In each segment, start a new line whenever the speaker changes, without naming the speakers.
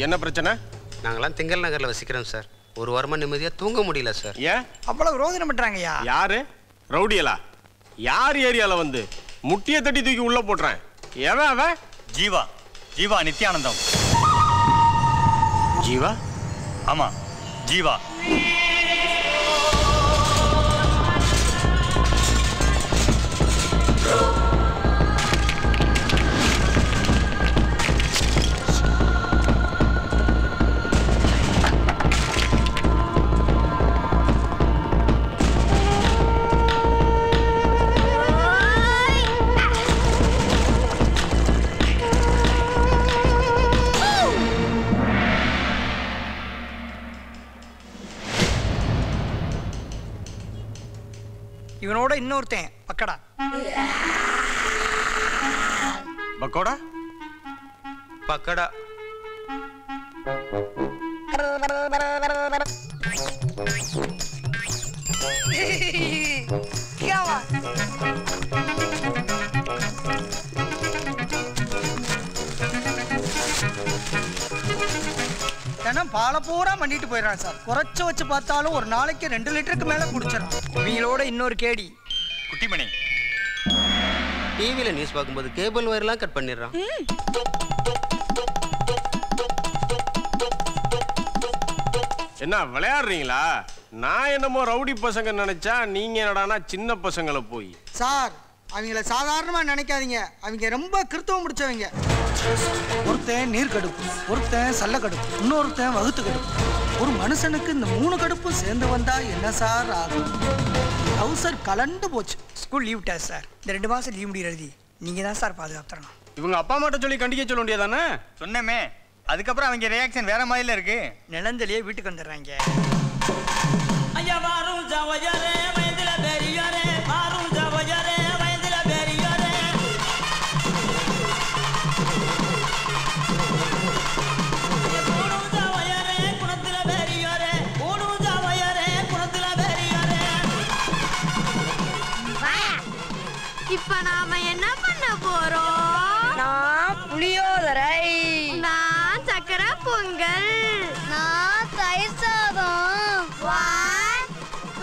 என்ன பிரச்சனை?
நாங்களாம் திங்கள் நகரில் வசிக்கிறோம் சார். ஒரு வாரமாக நிம்மதியாக தூங்க முடியல சார்.
ஏன்
அவ்வளவு ரோதனை பண்றாங்கய்யா?
யாரு ரவுடியலா? யார் ஏரியாவில் வந்து முட்டியை தட்டி தூக்கி உள்ள போட்டுறேன்? எவன் அவன்?
ஜீவா. ஜீவா நித்யானந்தம்.
ஜீவா?
ஆமா ஜீவா.
இவனோட இன்னொருத்தன் பக்கடா.
பக்கோடா?
பக்கடா.
தினம் பாலை பூரா பண்ணிட்டு போயிடறான் சார். குறைச்ச வச்சு பார்த்தாலும் ஒரு நாளைக்கு 2 லிட்டருக்கு மேல குடிச்சிடறான். இவங்களோட இன்னொரு கேடி
குட்டிமணி.
டிவியில் நியூஸ் பார்க்கும்போது கேபிள் வயர்லாம் கட் பண்ணிடுறான்.
என்ன விளையாடுறீங்களா? நான் என்னமோ ரவுடி பசங்க நினைச்சா நீங்க என்னடானா சின்ன பசங்களை போய்.
சார் அவங்கள சாதாரணமா நினைக்காதீங்க. அவங்க ரொம்ப கிருத்தவம் முடிச்சவங்க. ஒருத்தன் நீர் கடுப்பு, ஒருத்தன் சல்ல கடுப்பு, இன்னொருத்தன் வகுத்து கடுப்பு. ஒரு மனுஷனுக்கு இந்த 3 கடுப்பும் சேர்ந்து வந்தா என்ன சார் ஆகும்? அவசர் கலண்டு போச்சு. ஸ்கூல் லீவ் விட்டா சார். இந்த 2 மாசம் லீவ் முடிய எழுதி நீங்க தான் சார் பாதுகாத்துறணும்.
இவங்க அப்பா அம்மாட்ட சொல்லி கண்டிக்க சொல்ல வேண்டியதானே?
சொன்னமே. அதுக்கப்புறம் அவங்க ரியாக்ஷன் வேற மாதிரில இருக்கு.
நிலந்திலேயே வீட்டுக்கு வந்துடுறாங்க.
ஐயா வாரும் ஜவஜரே வயதில பெரியரே வாரும் ஜவஜரே வயதில பெரியரே ஓடும் ஜவஜரே குணத்தில பெரியரே ஓடும் ஜவஜரே குணத்தில பெரியரே.
இப்ப நாம என்ன பண்ண போறோம்?
நான் புளியோதரை,
நான் சக்கரை பொங்கல்,
நான் தயிர் சாதம்.
1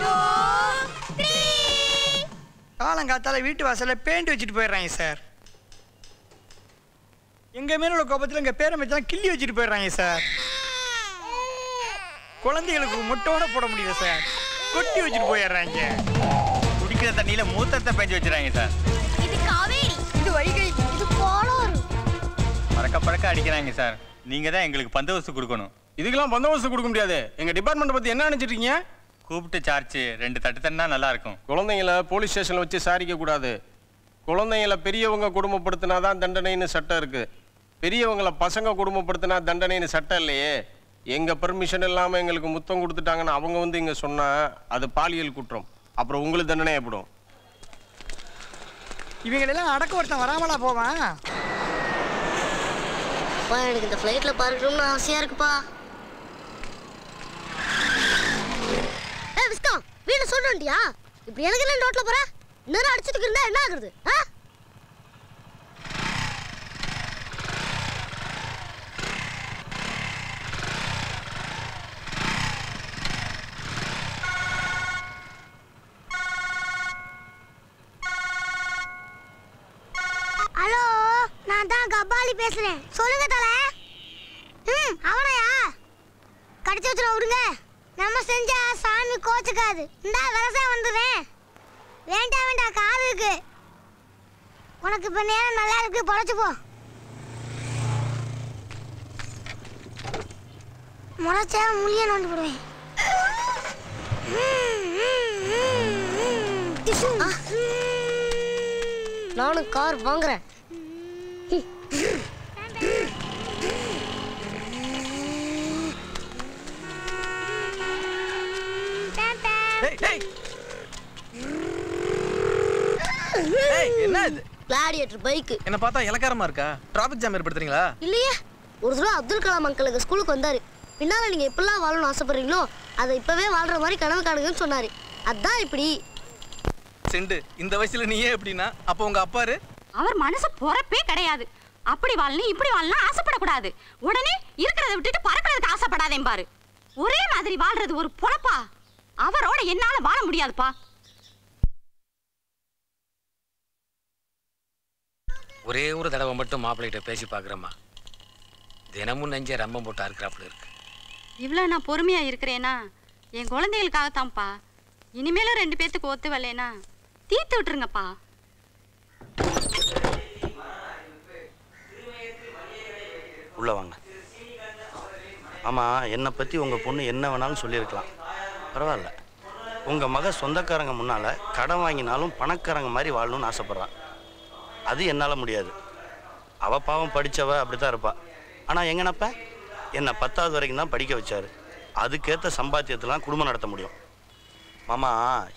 2 3.
காலங்காத்தால வீட்டு வாசல்ல பெயிண்ட் வச்சுட்டு போயிடுறாங்க சார். எங்க மேல உள்ள கோபத்துல எங்க பேரை வச்சா கிள்ளி வச்சுட்டு போயிடுறாங்க சார். குழந்தைகளுக்கு முட்டோட போட முடியல சார். கொட்டி வச்சுட்டு போயிடுறாங்க.
குடிக்கிற தண்ணியில மூத்தத்தை பெஞ்சு வச்சிருக்காங்க சார்.
இது காவேரி,
இது வைகை,
இது போலூர்.
பறக்க பறக்க அடிக்கிறாங்க சார். நீங்க தான் எங்களுக்கு பந்தோபஸ்து கொடுக்கணும்.
இதுக்கெல்லாம் பந்தோபஸ்து கொடுக்க முடியாது. எங்க டிபார்ட்மெண்ட் பத்தி என்ன நினைச்சிட்டு இருக்கீங்க?
கூப்பிட்டு சார்ஜ் 2 தட்டு தண்ணா நல்லா இருக்கும்.
குழந்தைங்களை போலீஸ் ஸ்டேஷன்ல வச்சு சாரிக்க கூடாது. குழந்தைங்களை பெரியவங்க குடும்பப்படுத்தினாதான் தண்டனைன்னு சட்டம் இருக்கு. பெரியவங்களை பசங்க குடும்பப்படுத்தினா தண்டனைன்னு சட்டம் இல்லையே. எங்க பெர்மிஷன் இல்லாம எங்களுக்கு முத்தம் கொடுத்துட்டாங்கன்னு அவங்க வந்து இங்க சொன்னா அது பாலியல் குற்றம். அப்புறம் உங்களுக்கு தண்டனை ஏற்படும்.
இவங்களெல்லாம் அடக்க ஒருத்தன் வராமலா போவான்?
எனக்கு இந்த ஃப்ளைட்ல பறக்கணும்னு ஆசையா இருக்குப்பா. விஸ்கா வீடு சொல்லிட்டியா? இப்படி எனக்கு என்ன ரோட்ல போற? நேரா அடிச்சிட்டு இருந்தா என்ன ஆகுறது?
ஹலோ, நான் தான் கபாலி பேசுறேன். சொல்லுங்க தல. அவனையா கடிச்சு வச்சுட விடுங்க. நம்ம செஞ்சா சாமி கோச்சுக்காது. இந்தா விவசாயம் வந்துடுறேன். வேண்டாம் வேண்டாம், காது இருக்கு உனக்கு. இப்ப நேரம் நல்லா இருக்கு, பொழைச்சு போ. முளைச்சா முள்ளிய நோண்டு போடுவேன்.
நானும் கார் வாங்குறேன்.
என்ன இது?
Gladiator bike.
என்ன பார்த்தா இலக்காரமா இருக்கா? டிராபிக் ஜாம் ஏற்படுத்துறீங்களா?
இல்லையே, ஒரு தடவை அப்துல் கலாம் அங்கிள் ஸ்கூலுக்கு வந்தாரு. பின்னால நீங்க எப்படிலாம் வாழணும்னு ஆசைப்படுறீங்களோ அதை இப்பவே வாழ்ற மாதிரி கனவு காணுங்கன்னு சொன்னாரு. அதான் இப்படி.
செண்டு இந்த வயசுல நீயே எப்படின்னா அப்ப உங்க அப்பாரு?
அவர் மனசு பொறப்பே கிடையாது.
அப்படி வாழணும் இப்படி வாழணும் ஆசைப்படக்கூடாது. உடனே இருக்கிறத விட்டுட்டு பறக்கிறதுக்கு ஆசைப்படாதேன் பாரு. ஒரே மாதிரி வாழ்றது ஒரு பொழப்பா? அவரோட என்னால வாழ முடியாதுப்பா.
ஒரே ஒரு தடவை மட்டும் மாப்பிள்ளைகிட்ட பேசி பார்க்குறேம்மா. தினமும் நெஞ்ச ரம்பம் போட்டா இருக்கிறாப்புல இருக்கு.
இவ்வளோ நான் பொறுமையா இருக்கிறேனா என் குழந்தைகளுக்காகத்தான்ப்பா. இனிமேலும் 2 பேத்துக்கு ஒத்து வரலேனா தீர்த்து விட்டுருங்கப்பா.
உள்ள வாங்க. ஆமாம், என்னை பற்றி உங்கள் பொண்ணு என்ன வேணாலும் சொல்லியிருக்கலாம், பரவாயில்ல. உங்கள் மக சொந்தக்காரங்க முன்னால் கடன் வாங்கினாலும் பணக்காரங்க மாதிரி வாழணும்னு ஆசைப்பட்றான். அது என்னால் முடியாது. அவள் பாவம் படித்தவ அப்படி தான் இருப்பாள். ஆனால் எங்கனப்ப என்னை 10வது வரைக்கும் தான் படிக்க வச்சார். அதுக்கேற்ற சம்பாத்தியத்தெலாம் குடும்பம் நடத்த முடியும். மாமா,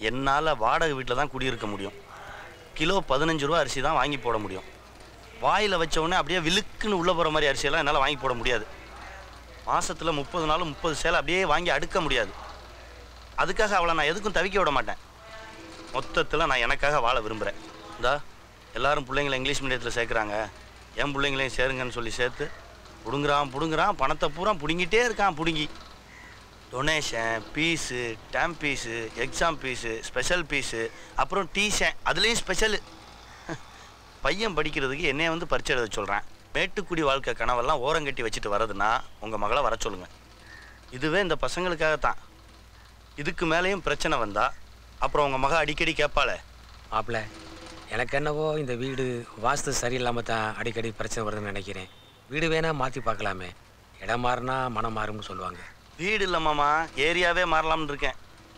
என்னால் வாடகை வீட்டில் தான் குடியிருக்க முடியும். கிலோ 15 ரூபா அரிசி தான் வாங்கி போட முடியும். வாயில் வச்சவுடனே அப்படியே விழுக்குன்னு உள்ளே போகிற மாதிரி அரிசியெல்லாம் என்னால் வாங்கி போட முடியாது. மாதத்தில் 30 நாளும் 30 சேலை அப்படியே வாங்கி அடுக்க முடியாது. அதுக்காக அவளை நான் எதுக்கும் தவிக்க விட மாட்டேன். மொத்தத்தில் நான் எனக்காக வாழ விரும்புகிறேன். இந்தா எல்லாரும் பிள்ளைங்களை இங்கிலீஷ் மீடியத்தில் சேர்க்குறாங்க, என் பிள்ளைங்களையும் சேருங்கன்னு சொல்லி சேர்த்து புடுங்குறான் பணத்தை பூரா பிடுங்கிட்டே இருக்கான். பிடுங்கி donation, fees, term fees, exam fees, special fees, அப்புறம் டீஷன், அதுலேயும் ஸ்பெஷலு. பையன் படிக்கிறதுக்கு என்னைய வந்து பரிச்சை எழுத சொல்கிறேன். மேட்டுக்குடி வாழ்க்கை கனவெல்லாம் ஓரங்கட்டி வச்சுட்டு வரதுன்னா உங்கள் மகளை வர சொல்லுங்கள். இதுவே இந்த பசங்களுக்காகத்தான். இதுக்கு மேலேயும் பிரச்சனை வந்தால் அப்புறம் உங்கள் மக அடிக்கடி கேட்பாளே.
மாப்பிள்ள, எனக்கு என்னவோ இந்த வீடு வாஸ்து சரியில்லாமல் தான் அடிக்கடி பிரச்சனை வருதுன்னு நினைக்கிறேன். வீடு வேணால் மாற்றி பார்க்கலாமே, இடம் மாறினா மனம் மாறும்னு சொல்லுவாங்க.
வீடு இல்லை மாமா, ஏரியாவே மாறலாம்னு இருக்கேன்.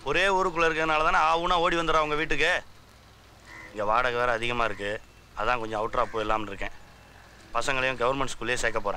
ஒரே ஊருக்குள்ளே இருக்கிறதுனால தானே ஆவுனா ஓடி வந்துடுறா உங்கள் வீட்டுக்கு. இங்கே வாடகை வேறு அதிகமாக இருக்குது, அதான் கொஞ்சம் அவுட்ராக போயிடலாம்னு இருக்கேன். பசங்களையும் கவர்மெண்ட் ஸ்கூல்லேயே சேர்க்க போகிறேன்.